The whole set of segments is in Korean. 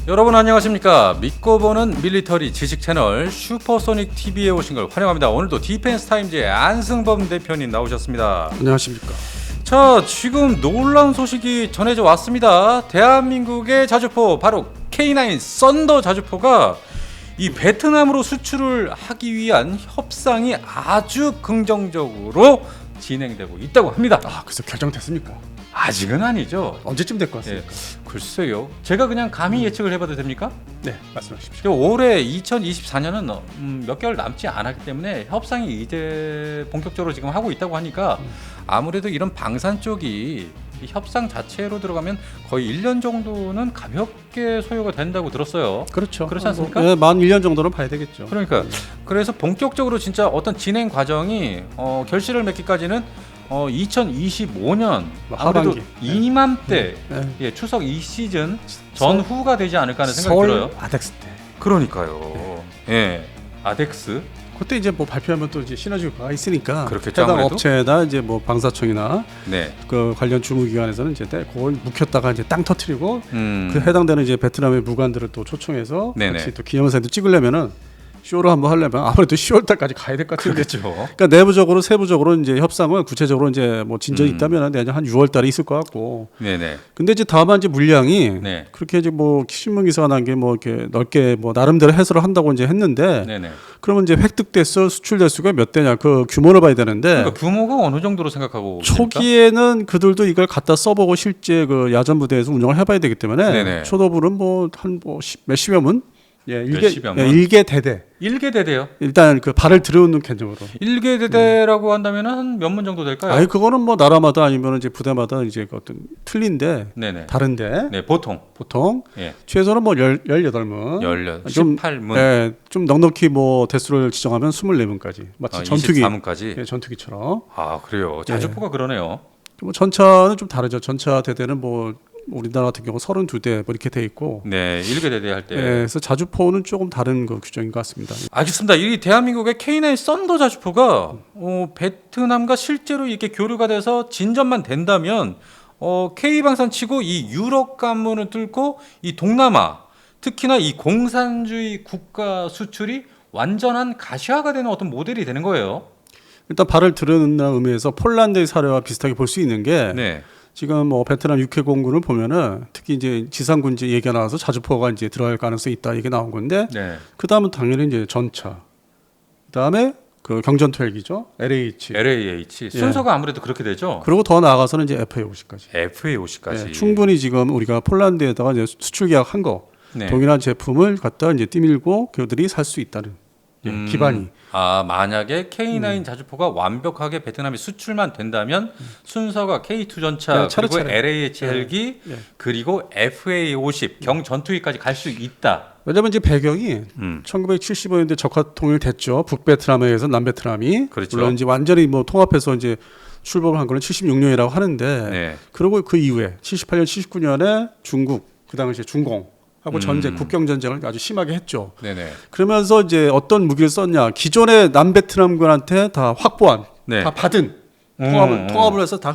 여러분 안녕하십니까? 믿고 보는 밀리터리 지식 채널 슈퍼소닉 TV에 오신 걸 환영합니다. 오늘도 디펜스 타임즈의 안승범 대표님 나오셨습니다. 안녕하십니까? 자, 지금 놀라운 소식이 전해져 왔습니다. 대한민국의 자주포 바로 K9 썬더 자주포가 이 베트남으로 수출을 하기 위한 협상이 아주 긍정적으로 진행되고 있다고 합니다. 그래서 결정됐습니까? 아직은 아니죠. 언제쯤 될 것 같습니까? 글쎄요. 제가 그냥 감히 예측을 해봐도 됩니까? 네, 말씀하십시오. 올해 2024년은 몇 개월 남지 않았기 때문에 협상이 이제 본격적으로 지금 하고 있다고 하니까 아무래도 이런 방산 쪽이 이 협상 자체로 들어가면 거의 1년 정도는 가볍게 소요가 된다고 들었어요. 그렇죠. 그렇지 않습니까? 네, 만 1년 정도는 봐야 되겠죠. 그러니까 그래서 본격적으로 진짜 어떤 진행 과정이 결실을 맺기까지는 2025년 아무래도 하반기. 이맘때 네. 예, 추석 이 시즌 전후가 되지 않을까 하는 생각이 서울 들어요. 아덱스 때. 그러니까요. 예, 아덱스. 그때 이제 뭐 발표하면 또 이제 시너지가 있으니까 그렇겠죠, 해당 아무래도? 업체나 이제 뭐 방사청이나 네. 그 관련 주무기관에서는 이제 그걸 묵혔다가 이제 땅 터트리고 그 그 해당되는 이제 베트남의 무관들을 또 초청해서 네네. 같이 또 기념사진도 찍으려면은 쇼를 한번 하려면 아무래도 10월 달까지 가야 될 것 같은데. 그렇죠. 그러니까 내부적으로 세부적으로 이제 협상은 구체적으로 이제 뭐 진전이 음. 있다면 내년 한 6월 달에 있을 것 같고. 네네. 근데 이제 다만 이제 물량이 네. 그렇게 이제 뭐 신문 기사가 난 게 뭐 이렇게 넓게 뭐 나름대로 해설을 한다고 이제 했는데 네네. 그러면 이제 획득돼서 수출될 수가 몇 대냐 그 규모를 봐야 되는데 그러니까 규모가 어느 정도로 생각하고 계십니까? 초기에는 그들도 이걸 갖다 써보고 실제 그 야전 부대에서 운영을 해봐야 되기 때문에 네네. 초도부는 뭐 한 뭐 몇십여 문, 예, 몇십여 문? 일개 대대 일개 대대요. 일단 그 발을 들여놓는 개념으로. 일개 대대라고 한다면 한 몇 문 정도 될까요? 아니 그거는 뭐 나라마다 아니면 이제 부대마다 이제 그 어떤 틀린데 네네. 다른데 네, 보통 보통 예. 최소는 뭐 18문 18문 예, 좀 넉넉히 뭐 대수를 지정하면 24문까지 마치 전투기 24문까지. 예, 전투기처럼. 아, 그래요. 자주포가 그러네요. 뭐 전차는 좀 다르죠. 전차 대대는 뭐 우리나라 같은 경우 32대 뭐 이렇게 돼 있고. 네, 일개 대대 할 때. 예, 그래서 자주포는 조금 다른 그 규정인 것 같습니다. 알겠습니다. 이 대한민국의 K9 썬더 자주포가 베트남과 실제로 이렇게 교류가 돼서 진전만 된다면 K방산치고 이 유럽 관문을 뚫고 이 동남아 특히나 이 공산주의 국가 수출이 완전한 가시화가 되는 어떤 모델이 되는 거예요. 일단 발을 들여놓는 의미에서 폴란드의 사례와 비슷하게 볼 수 있는 게 네. 지금 뭐 베트남 육해 공군을 보면은 특히 이제 지상군지 얘기가 나와서 자주포가 이제 들어갈 가능성이 있다 이게 나온 건데 네. 그 다음은 당연히 이제 전차, 그 다음에 그 경전투 헬기죠 LH, LAH 순서가 아무래도 그렇게 되죠. 그리고 더 나아가서는 이제 FA-50까지. FA-50까지. 충분히 지금 우리가 폴란드에다가 이제 수출 계약한 거 네. 동일한 제품을 갖다 이제 띠밀고 그들이 살 수 있다는 기반이. 만약에 K9 자주포가 완벽하게 베트남에 수출만 된다면 순서가 K2 전차, 네, 차례차례. 그리고 LAH 헬기, 네. 그리고 FA-50 경전투기까지 갈 수 있다. 왜냐면 이제 배경이 음. 1975년대 적화 통일됐죠. 북베트남에 의해서 남베트남이. 그렇죠. 물론 이제 완전히 뭐 통합해서 이제 출범한 거는 76년이라고 하는데 네. 그리고 그 이후에 78년, 79년에 중국 그 당시에 중공하고 전쟁, 국경 전쟁을 아주 심하게 했죠. 네네. 그러면서 이제 어떤 무기를 썼냐? 기존의 남베트남군한테 다 확보한, 네. 다 받은 통합을 해서 다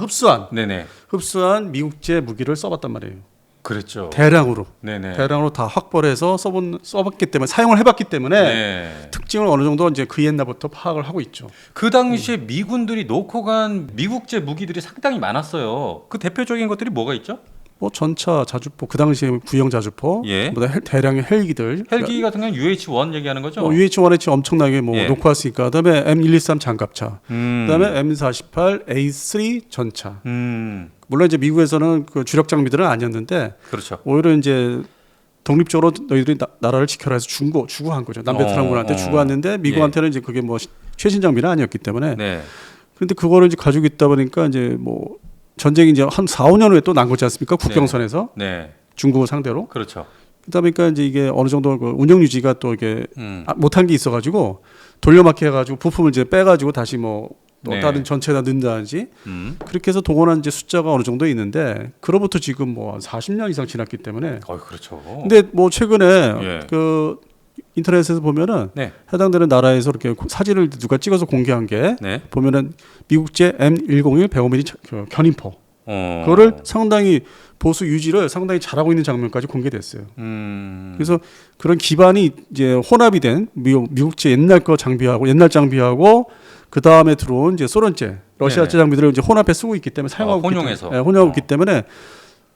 네네. 흡수한 미국제 무기를 써봤단 말이에요. 그랬죠. 대량으로. 네네. 대량으로 다 확보를 해서 써봤기 때문에 사용을 해봤기 때문에 네. 특징을 어느 정도 이제 그 옛날부터 파악을 하고 있죠. 그 당시에 미군들이 놓고 간 미국제 무기들이 상당히 많았어요. 그 대표적인 것들이 뭐가 있죠? 뭐 전차, 자주포, 그 당시에 구형 자주포, 예. 보다 대량의 헬기들. 헬기 같은 건 UH-1 얘기하는 거죠? UH-1H 엄청나게 뭐 예. 놓고 왔으니까. 그다음에 M113 장갑차, 음. 그다음에 M48 A3 전차. 음. 물론 이제 미국에서는 그 주력 장비들은 아니었는데 그렇죠. 오히려 이제 독립적으로 너희들이 나라를 지켜라 해서 주고 한 거죠. 남베트남군한테 주고 왔는데 미국한테는 이제 그게 뭐 최신 장비는 아니었기 때문에. 네. 그런데 그거를 이제 가지고 있다 보니까 이제 뭐 전쟁이 이제 한 4, 5년 후에 또 난 거지 않습니까? 국경선에서 네. 중국을 상대로. 그렇죠. 그러다 보니까 이제 이게 어느 정도 그 운영 유지가 또 이게 못한 게 있어가지고 돌려막기 해가지고 부품을 이제 빼가지고 다시 뭐 또 네. 다른 전체에다 넣는다든지 그렇게 해서 동원한 이제 숫자가 어느 정도 있는데 그로부터 지금 뭐 40년 이상 지났기 때문에. 그렇죠. 근데 뭐 최근에 예. 그 인터넷에서 보면은 네. 해당되는 나라에서 이렇게 사진을 누가 찍어서 공개한 게 네. 보면은 미국제 M101 105mm 견인포. 그거를 상당히 보수 유지를 상당히 잘하고 있는 장면까지 공개됐어요. 그래서 그런 기반이 이제 혼합이 된 미국제 옛날 거 장비하고 옛날 장비하고 그 다음에 들어온 이제 소련제, 러시아제 네네. 장비들을 이제 혼합해 쓰고 있기 때문에 사용하고 혼용해서. 혼용하고 있기 때문에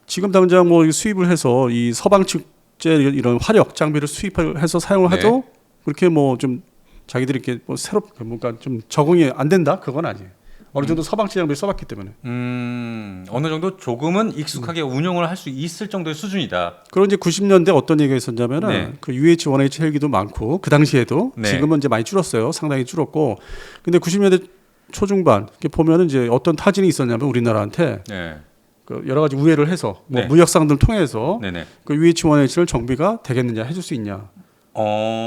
지금 당장 뭐 수입을 해서 이 서방 측제 이런 화력 장비를 수입을 해서 사용을 해도 그렇게 뭐 좀 자기들이 이렇게 뭐 새롭게 뭔가 좀 적응이 안 된다 그건 아니에요. 어느 정도 서방 장비를 써봤기 때문에. 어느 정도 조금은 익숙하게 운용을 할 수 있을 정도의 수준이다. 그런 이제 90년대 어떤 얘기가 있었냐면은 네. 그 UH-1H 헬기도 많고 그 당시에도 네. 지금은 이제 많이 줄었어요. 상당히 줄었고. 근데 90년대 초중반 이렇게 보면은 이제 어떤 타진이 있었냐면 우리나라한테 네. 그 여러 가지 우회를 해서 뭐 네. 무역상들을 통해서 네네. 그 UH-1H를 정비가 되겠느냐 해줄 수 있냐.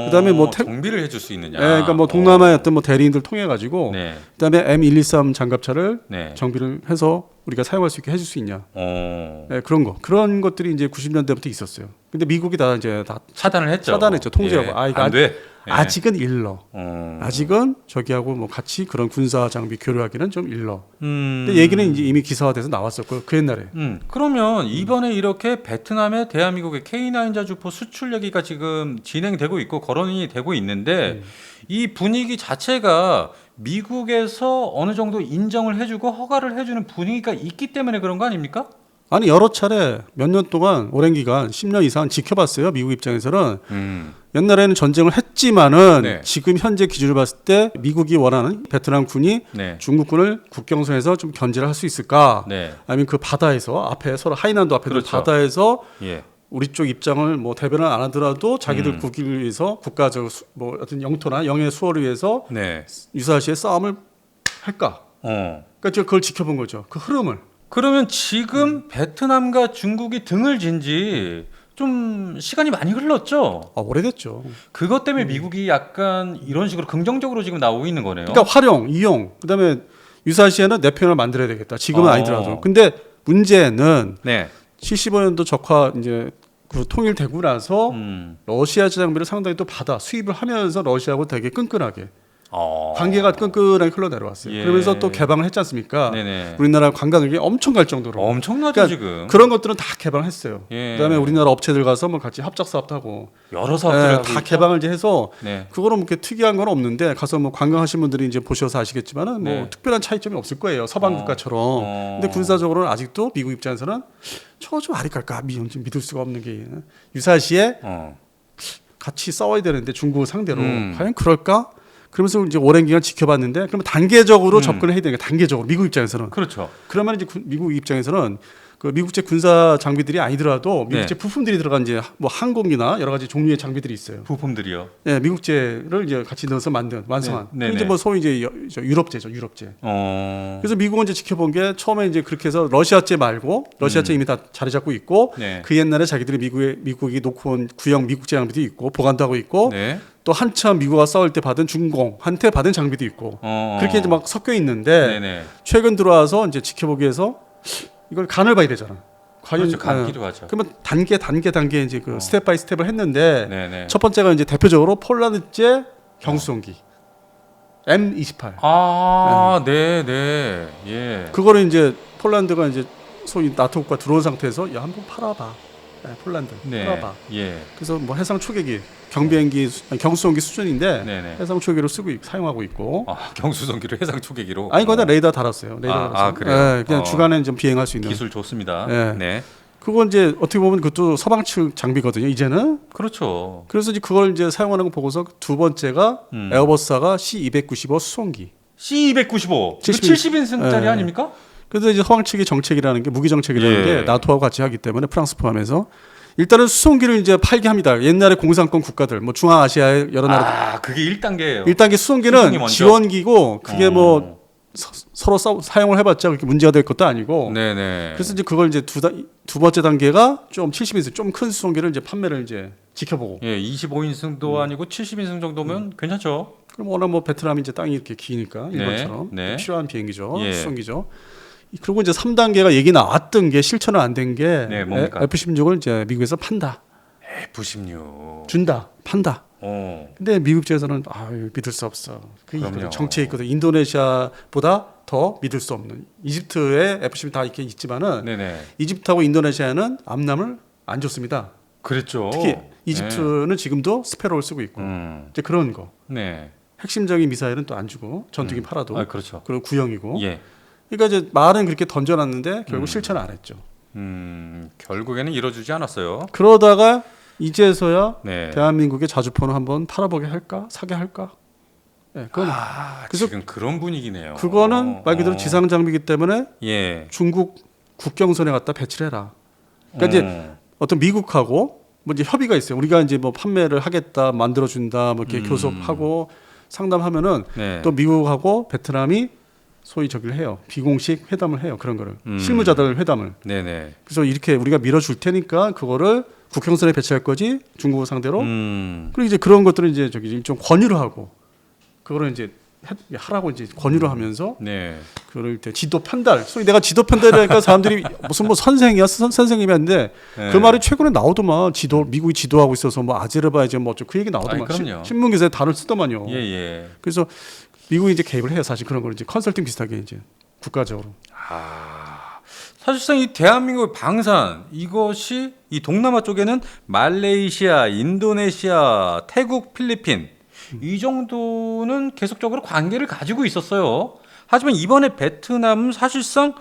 그다음에 뭐 정비를 해줄 수 있느냐. 그러니까 뭐 동남아의 어떤 뭐 대리인들 통해 가지고 네. 그다음에 M123 장갑차를 네. 정비를 해서 우리가 사용할 수 있게 해줄 수 있냐. 어. 네, 그런 것들이 이제 90년대부터 있었어요. 근데 미국이 다 이제 다 차단을 했죠. 차단했죠. 통제하고. 예. 이거 안 돼. 예. 아직은 일러. 어. 아직은 저기하고 뭐 같이 그런 군사 장비 교류하기는 좀 일러. 음. 근데 얘기는 이제 이미 기사화돼서 나왔었고 그 옛날에. 그러면 이번에 이렇게 베트남에 대한민국의 K9 자주포 수출 얘기가 지금 진행되고 있고 거론이 되고 있는데 이 분위기 자체가 미국에서 어느 정도 인정을 해주고 허가를 해주는 분위기가 있기 때문에 그런 거 아닙니까? 아니 여러 차례 몇 년 동안 오랜 기간 10년 이상 지켜봤어요. 미국 입장에서는. 옛날에는 전쟁을 했지만은 네. 지금 현재 기준을 봤을 때 미국이 원하는 베트남군이 네. 중국군을 국경선에서 좀 견제를 할 수 있을까? 네. 아니면 그 바다에서 앞에 서로 하이난도 앞에 그렇죠. 바다에서 예. 우리 쪽 입장을 뭐 대변을 안 하더라도 자기들 국익을 위해서 국가적 뭐 어떤 영토나 영해 수호를 위해서 네. 유사시에 싸움을 할까? 그러니까 제가 그걸 지켜본 거죠. 그 흐름을. 그러면 지금 베트남과 중국이 등을 진 지 좀 시간이 많이 흘렀죠. 오래됐죠. 그것 때문에 미국이 약간 이런 식으로 긍정적으로 지금 나오고 있는 거네요. 그러니까 활용, 이용, 그다음에 유사시에는 내 편을 만들어야 되겠다. 지금은 아니더라도. 근데 문제는 네. 75년도 적화 이제 그 통일되고 나서 음. 러시아 장비를 상당히 또 받아 수입을 하면서 러시아하고 되게 끈끈하게 관계가 끈끈하게 흘러내려왔어요. 예. 그러면서 또 개방을 했지 않습니까? 네네. 우리나라 관광객이 엄청 갈 정도로. 엄청나죠 그러니까 지금. 그런 것들은 다 개방을 했어요. 예. 그다음에 우리나라 업체들 가서 뭐 같이 합작 사업도 하고 여러 사업들 하고 다 있죠? 개방을 이제 해서 네. 그거는 뭐 이렇게 특이한 건 없는데 가서 뭐 관광하신 분들이 이제 보셔서 아시겠지만은 뭐 네. 특별한 차이점이 없을 거예요. 서방 국가처럼. 근데 군사적으로는 아직도 미국 입장에서는 저 좀 아리 깔까 좀 믿을 수가 없는 게 유사시에 같이 싸워야 되는데 중국을 상대로 과연 그럴까? 그러면서 이제 오랜 기간 지켜봤는데 그러면 단계적으로 접근을 해야 되니까 단계적으로 미국 입장에서는 그렇죠. 그러면 이제 미국 입장에서는 그 미국제 군사 장비들이 아니더라도 미국제 네. 부품들이 들어간 이제 뭐 항공기나 여러 가지 종류의 장비들이 있어요. 부품들이요. 예, 미국제를 이제 같이 넣어서 만든 완성한. 네, 그게 이제 뭐 소위 이제 유럽제죠, 유럽제. 그래서 미국은 이제 지켜본 게 처음에 이제 그렇게 해서 러시아제 말고 러시아제 이미 다 자리 잡고 있고 네. 그 옛날에 자기들이 미국이 놓고 온 구형 미국제 장비도 있고 보관도 하고 있고 네. 또 한참 미국과 싸울 때 받은 중공한테 받은 장비도 있고 그렇게 이제 막 섞여 있는데 네네. 최근 들어와서 이제 지켜보기 위해서 이걸 간을 봐야 되잖아. 과연 그렇죠. 간 필요하죠. 그러면 단계 이제 그 스텝 바이 스텝을 했는데 네네. 첫 번째가 이제 대표적으로 폴란드제 경수송기 M28. 네네. 예. 그거를 이제 폴란드가 이제 소위 나토 국가 들어온 상태에서 야 한번 팔아봐. 폴란드 네. 팔아봐. 예. 그래서 뭐 해상 초계기 경비행기 경수송기 수준인데 네네. 해상 초계기로 사용하고 있고. 경수성기로 해상 초계기로. 아니 거기다 레이더 달았어요. 레이더 달았어요. 그래요? 네, 그냥 주간에 좀 비행할 수 있는. 기술 좋습니다. 네. 네. 그건 이제 어떻게 보면 그것도 서방 측 장비거든요. 이제는. 그렇죠. 그래서 이제 그걸 이제 사용하는 거 보고서 두 번째가 에어버스사가 C295 수송기. C295. 70 70인승짜리 네. 아닙니까? 그래서 이제 서방 측의 정책이라는 게 무기 정책이라는 예. 게 나토하고 같이 하기 때문에 프랑스 포함해서 일단은 수송기를 이제 팔게 합니다. 옛날에 공산권 국가들, 뭐 중앙아시아의 여러 나라. 그게 1단계예요. 1단계 수송기 수송기는 먼저. 지원기고 그게 뭐 서로 사용을 해봤자 그렇게 문제가 될 것도 아니고. 네네. 그래서 이제 그걸 이제 두 번째 단계가 좀 70인승 좀 큰 수송기를 이제 판매를 이제 지켜보고. 예, 25인승도 아니고 70인승 정도면 괜찮죠. 그럼 워낙 뭐 베트남이 이제 땅이 이렇게 기니까 일본처럼 네. 필요한 비행기죠. 예. 수송기죠. 그리고 이제 3단계가 얘기 나왔던 게 실천은 안 된 게 네, 뭡니까? F-16을 이제 미국에서 판다. F-16. 준다. 판다. 어. 근데 미국 측에서는 믿을 수 없어. 그럼요. 정책이 있거든. 인도네시아보다 더 믿을 수 없는 이집트의 F-16 다 이렇게 있지만은 네네. 이집트하고 인도네시아는 암남을 안 줬습니다. 그랬죠. 특히 이집트는 지금도 스페로를 쓰고 있고 이제 그런 거. 네. 핵심적인 미사일은 또 안 주고 전투기 팔아도 아, 그렇죠. 그리고 구형이고. 예. 그러니까 이제 말은 그렇게 던져놨는데 결국 실천 안 했죠. 결국에는 이뤄주지 않았어요. 그러다가 이제서야 네. 대한민국의 자주포는 한번 팔아보게 할까 사게 할까. 네, 그건 그래서 지금 그런 분위기네요. 그거는 말 그대로 지상 장비이기 때문에 예. 중국 국경선에 갖다 배치를 해라. 그러니까 이제 어떤 미국하고 뭐 이제 협의가 있어요. 우리가 이제 뭐 판매를 하겠다, 만들어 준다, 뭐 이렇게 교섭하고 상담하면은 네. 또 미국하고 베트남이 소위 저기를 해요. 비공식 회담을 해요. 그런 거를 실무자들 회담을. 네네. 그래서 이렇게 우리가 밀어줄 테니까 그거를 국경선에 배치할 거지 중국을 상대로. 그리고 이제 그런 것들을 이제 저기 좀 권유를 하고 그거를 이제 하라고 이제 권유를 하면서 네. 그럴 때 지도 편달. 소위 내가 지도 편달이니까 사람들이 무슨 뭐 선생이야 선생님이 했는데 네. 그 말이 최근에 나오더만 지도 미국이 지도하고 있어서 뭐 아제르바이잔 뭐 어쩌고 그 얘기 나오더만. 아이, 그럼요. 신문 기사에 단어를 쓰더만요. 예. 그래서 미국이 이제 개입을 해요. 사실 그런 걸 이제 컨설팅 비슷하게 이제 국가적으로. 사실상 이 대한민국의 방산 이것이 이 동남아 쪽에는 말레이시아, 인도네시아, 태국, 필리핀 이 정도는 계속적으로 관계를 가지고 있었어요. 하지만 이번에 베트남은 사실상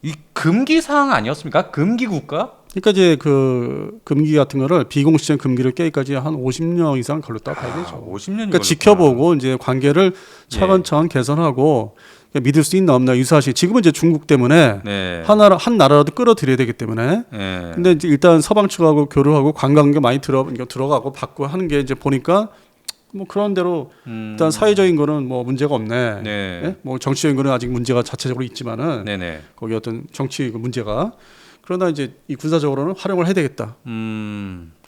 이 금기 사항 아니었습니까? 금기 국가? 그러니까 이제 그 금기 같은 거를 비공식적인 금기를 깨기까지 한 50년 이상 걸렸다고 봐야 되죠. 50년이 그러니까 지켜보고 이제 관계를 차근차근 개선하고 믿을 수 있나 없나 유사시. 지금은 이제 중국 때문에 네. 한 나라라도 끌어들여야 되기 때문에. 네. 근데 이제 일단 서방 측하고 교류하고 관광객 많이 들어가고 받고 하는 게 이제 보니까 뭐 그런 대로 일단 사회적인 거는 뭐 문제가 없네. 네. 예? 뭐 정치적인 거는 아직 문제가 자체적으로 있지만은 네네. 거기 어떤 정치 그 문제가 그러나 이제 이 군사적으로는 활용을 해야 되겠다.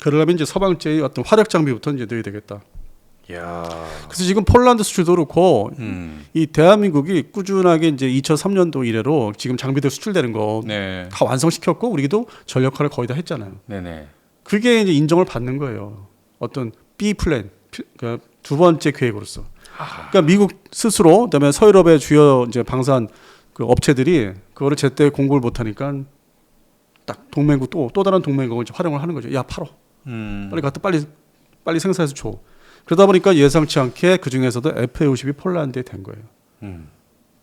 그러려면 이제 서방제의 어떤 화력 장비부터 이제 넣어야 되겠다. 야. 그래서 지금 폴란드 수출도 그렇고 이 대한민국이 꾸준하게 이제 2003년도 이래로 지금 장비들 수출되는 거 다 네. 완성시켰고 우리도 전력 역할을 거의 다 했잖아요. 네네. 그게 이제 인정을 받는 거예요. 어떤 B 플랜 그 두 번째 계획으로서. 그러니까 미국 스스로 그다음에 서유럽의 주요 이제 방산 그 업체들이 그거를 제때 공급을 못 하니까 딱 동맹국 또 다른 동맹국을 이제 활용을 하는 거죠. 야 팔어. 빨리 갖다 빨리 생산해서 줘. 그러다 보니까 예상치 않게 그 중에서도 FA50이 폴란드에 된 거예요.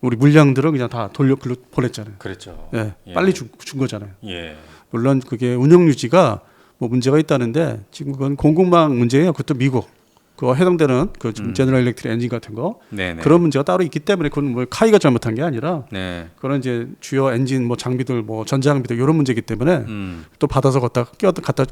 우리 물량들은 그냥 다 글로 보냈잖아요. 그랬죠. 예, 예. 빨리 준 거잖아요. 예. 물론 그게 운영 유지가 뭐 문제가 있다는데 지금 그건 공급망 문제예요. 그것도 미국. 그거 해당되는 그 제너럴 일렉트릭 엔진 같은 거 네네. 그런 문제가 따로 있기 때문에 그건 뭐 카이가 잘못한 게 아니라 네. 그런 이제 주요 엔진 뭐 장비들 뭐 전자장비들 이런 문제이기 때문에 또 받아서 갖다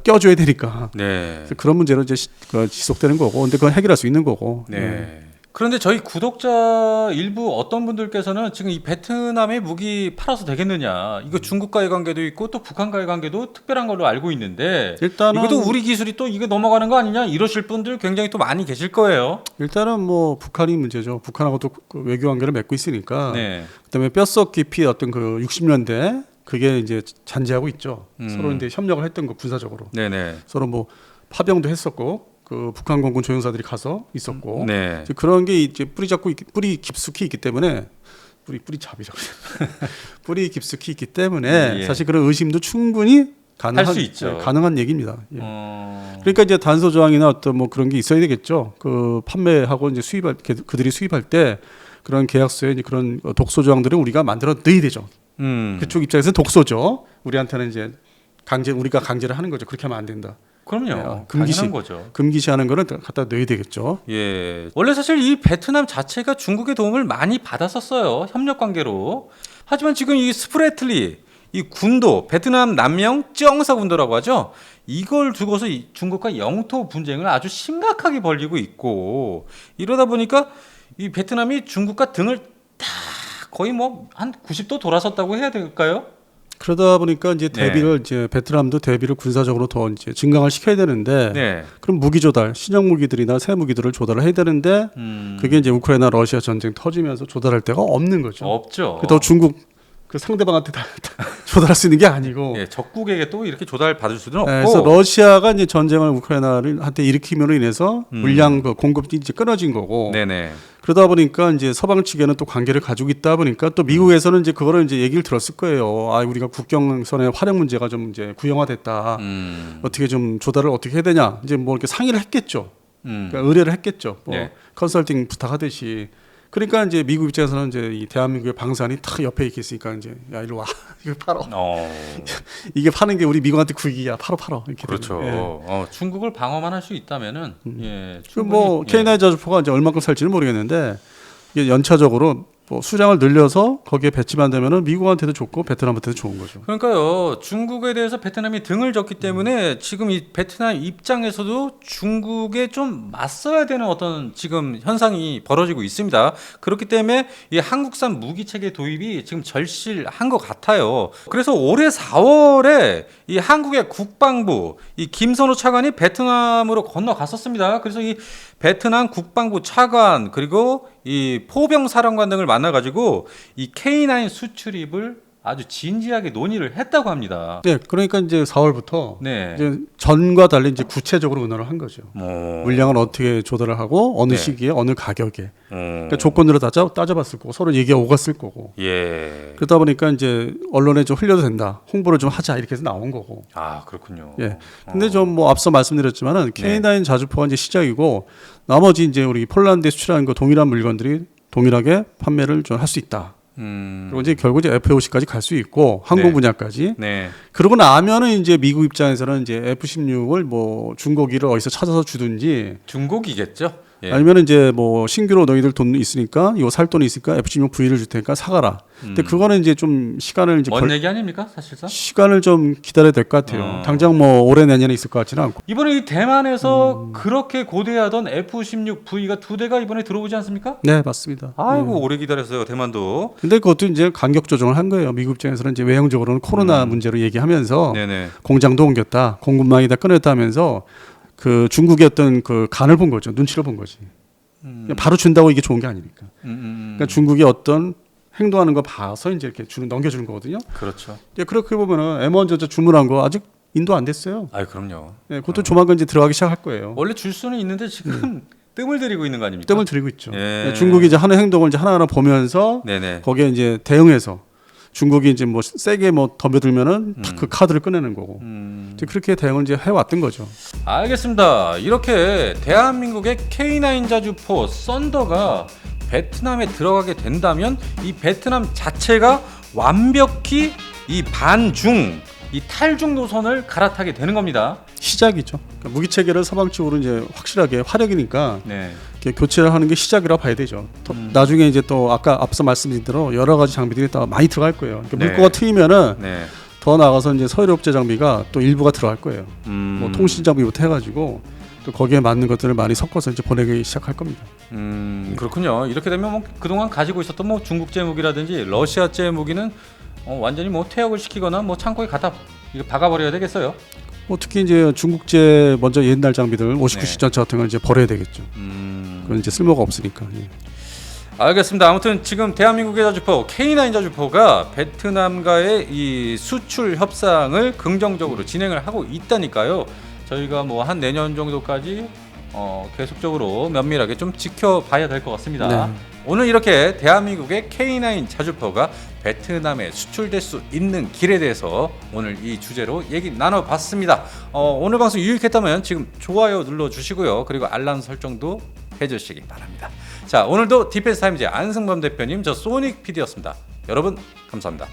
껴줘야 되니까 네. 그래서 그런 문제로 이제 지속되는 거고 근데 그건 해결할 수 있는 거고. 네. 그런데 저희 구독자 일부 어떤 분들께서는 지금 이 베트남에 무기 팔아서 되겠느냐 이거 중국과의 관계도 있고 또 북한과의 관계도 특별한 걸로 알고 있는데 일단은 이것도 우리 기술이 또 이게 넘어가는 거 아니냐 이러실 분들 굉장히 또 많이 계실 거예요. 일단은 뭐 북한이 문제죠. 북한하고도 그 외교 관계를 맺고 있으니까. 네. 그다음에 뼛속 깊이 어떤 그 60년대 그게 이제 잔재하고 있죠. 서로 이제 협력을 했던 거 군사적으로. 네네. 서로 뭐 파병도 했었고 그 북한 공군 조종사들이 가서 있었고. 네. 이제 그런 게 이제 뿌리 깊숙이 있기 때문에 뿌리 잡이라고 뿌리 깊숙이 있기 때문에 예. 사실 그런 의심도 충분히 할 수 있죠. 예, 가능한 얘기입니다. 예. 어... 그러니까 이제 단서 조항이나 어떤 뭐 그런 게 있어야 되겠죠. 그 판매하고 이제 그들이 수입할 때 그런 계약서에 이제 그런 독소 조항들은 우리가 만들어 넣어야 되죠. 그쪽 입장에서는 독소죠. 우리한테는 이제 우리가 강제를 하는 거죠. 그렇게 하면 안 된다. 그럼요. 금기시. 당연한 거죠. 금기시하는 거는 갖다 넣어야 되겠죠. 예. 원래 사실 이 베트남 자체가 중국의 도움을 많이 받았었어요. 협력 관계로. 하지만 지금 이 스프레틀리 이 군도 베트남 남명 쩌응사 군도라고 하죠. 이걸 두고서 이 중국과 영토 분쟁을 아주 심각하게 벌이고 있고 이러다 보니까 이 베트남이 중국과 등을 다 거의 뭐 한 90도 돌아섰다고 해야 될까요? 그러다 보니까 이제 대비를 이제 베트남도 대비를 군사적으로 더 이제 증강을 시켜야 되는데 네. 그럼 무기 조달, 신형 무기들이나 새 무기들을 조달을 해야 되는데 그게 이제 우크라이나 러시아 전쟁 터지면서 조달할 데가 없는 거죠. 없죠. 또 중국 그 상대방한테 다 조달할 수 있는 게 아니고. 예, 적국에게 또 이렇게 조달 받을 수는 없고. 그래서 러시아가 이제 전쟁을 우크라이나를 한테 일으킴으로 인해서 물량 그 공급이 이제 끊어진 거고. 네네. 그러다 보니까 이제 서방 측에는 또 관계를 가지고 있다 보니까 또 미국에서는 이제 그거를 이제 얘기를 들었을 거예요. 아, 우리가 국경선의 활용 문제가 좀 이제 구형화됐다. 어떻게 좀 조달을 어떻게 해야 되냐. 이제 뭐 이렇게 상의를 했겠죠. 그러니까 의뢰를 했겠죠. 뭐 네. 컨설팅 부탁하듯이. 그러니까 이제 미국 입장에서는 이제 이 대한민국의 방산이 탁 옆에 이렇게 있으니까 이제 야 이리 와 이거 팔어. 이게 파는 게 우리 미국한테 국익이야. 팔어 이렇게. 그렇죠. 예. 중국을 방어만 할 수 있다면은 예. 뭐 충분히, K9 자주포가 이제 얼마큼 살지는 모르겠는데 이게 연차적으로 뭐 수량을 늘려서 거기에 배치만 되면은 미국한테도 좋고 베트남한테도 좋은 거죠. 그러니까요. 중국에 대해서 베트남이 등을 졌기 때문에 지금 이 베트남 입장에서도 중국에 좀 맞서야 되는 어떤 지금 현상이 벌어지고 있습니다. 그렇기 때문에 이 한국산 무기 체계 도입이 지금 절실한 것 같아요. 그래서 올해 4월에 이 한국의 국방부 이 김선호 차관이 베트남으로 건너갔었습니다. 그래서 이 베트남 국방부 차관 그리고 이 포병 사령관 등을 만나가지고 이 K9 수출입을 아주 진지하게 논의를 했다고 합니다. 네, 그러니까 이제 4월부터 네. 이제 전과 달리 이제 구체적으로 의논을 한 거죠. 물량을 어떻게 조달을 하고 어느 네. 시기에 어느 가격에 그러니까 조건들을 다 따져봤을 거고 서로 얘기가 오갔을 거고. 예. 그러다 보니까 이제 언론에 좀 흘려도 된다, 홍보를 좀 하자 이렇게 해서 나온 거고. 아 그렇군요. 예. 근데 좀 뭐 앞서 말씀드렸지만은 K9 자주포가 이제 시작이고 나머지 이제 우리 폴란드에 수출하는 거 동일한 물건들이 동일하게 판매를 좀 할 수 있다. 그리고 이제 결국 이제 F-50까지 갈 수 있고 항공 네. 분야까지. 네. 그러고 나면은 이제 미국 입장에서는 이제 F-16을 뭐 중고기를 어디서 찾아서 주든지 중국이겠죠. 예. 아니면 이제 뭐 신규로 너희들 돈 있으니까 이거 살 돈이 있으니까 F-16 V를 줄 테니까 사가라. 근데 그거는 이제 좀 시간을 이제 먼 얘기 아닙니까 사실상? 시간을 좀 기다려야 될 것 같아요. 당장 뭐 올해 내년에 있을 것 같지는 않고. 이번에 이 대만에서 그렇게 고대하던 F-16V가 2대가 이번에 들어오지 않습니까? 네, 맞습니다. 아이고 오래 기다렸어요 대만도. 근데 그것도 이제 간격 조정을 한 거예요. 미국 입장에서는 이제 외형적으로는 코로나 문제로 얘기하면서 네네. 공장도 옮겼다, 공급망이 다 끊었다 하면서 그 중국의 어떤 그 간을 본 거죠. 눈치를 본 거지. 그냥 바로 준다고 이게 좋은 게 아니니까. 그러니까 중국이 어떤 행동하는 거 봐서 이제 이렇게 넘겨주는 거거든요. 그렇죠. 그렇게 보면은 M1 주문한 거 아직 인도 안 됐어요. 아 그럼요. 네, 그것도 조만간 이제 들어가기 시작할 거예요. 원래 줄 수는 있는데 지금 뜸을 들이고 있는 거 아닙니까? 뜸을 들이고 있죠. 예. 중국이 이제 하는 행동을 이제 하나하나 보면서 네네. 거기에 이제 대응해서 중국이 이제 뭐 세게 뭐 덤벼들면은 탁 그 카드를 꺼내는 거고. 이제 그렇게 대응을 이제 해왔던 거죠. 알겠습니다. 이렇게 대한민국의 K9 자주포 썬더가 베트남에 들어가게 된다면 이 베트남 자체가 완벽히 이 반중, 이 탈중 노선을 갈아타게 되는 겁니다. 시작이죠. 그러니까 무기 체계를 서방 쪽으로 이제 확실하게 화력이니까 네. 이렇게 교체를 하는 게 시작이라 봐야 되죠. 나중에 이제 또 아까 앞서 말씀드린 대로 여러 가지 장비들이 또 많이 들어갈 거예요. 그러니까 네. 물꼬가 트이면은 네. 더 나가서 이제 서유럽제 장비가 또 일부가 들어갈 거예요. 뭐 통신 장비부터 해가지고 또 거기에 맞는 것들을 많이 섞어서 이제 보내기 시작할 겁니다. 그렇군요. 이렇게 되면 뭐 그동안 가지고 있었던 뭐 중국제 무기라든지 러시아제 무기는 완전히 뭐 퇴역을 시키거나 뭐 창고에 갖다 이거 박아버려야 되겠어요. 뭐 특히 이제 중국제 먼저 옛날 장비들 59식 네. 전차 같은 걸 이제 버려야 되겠죠. 그건 이제 쓸모가 없으니까. 예. 알겠습니다. 아무튼 지금 대한민국의 자주포 K9 자주포가 베트남과의 이 수출 협상을 긍정적으로 진행을 하고 있다니까요. 저희가 뭐 한 내년 정도까지 계속적으로 면밀하게 좀 지켜봐야 될 것 같습니다. 네. 오늘 이렇게 대한민국의 K9 자주포가 베트남에 수출될 수 있는 길에 대해서 오늘 이 주제로 얘기 나눠봤습니다. 오늘 방송 유익했다면 지금 좋아요 눌러주시고요. 그리고 알람 설정도 해주시기 바랍니다. 자, 오늘도 디펜스 타임즈 안승범 대표님, 저 소닉 PD였습니다. 여러분 감사합니다.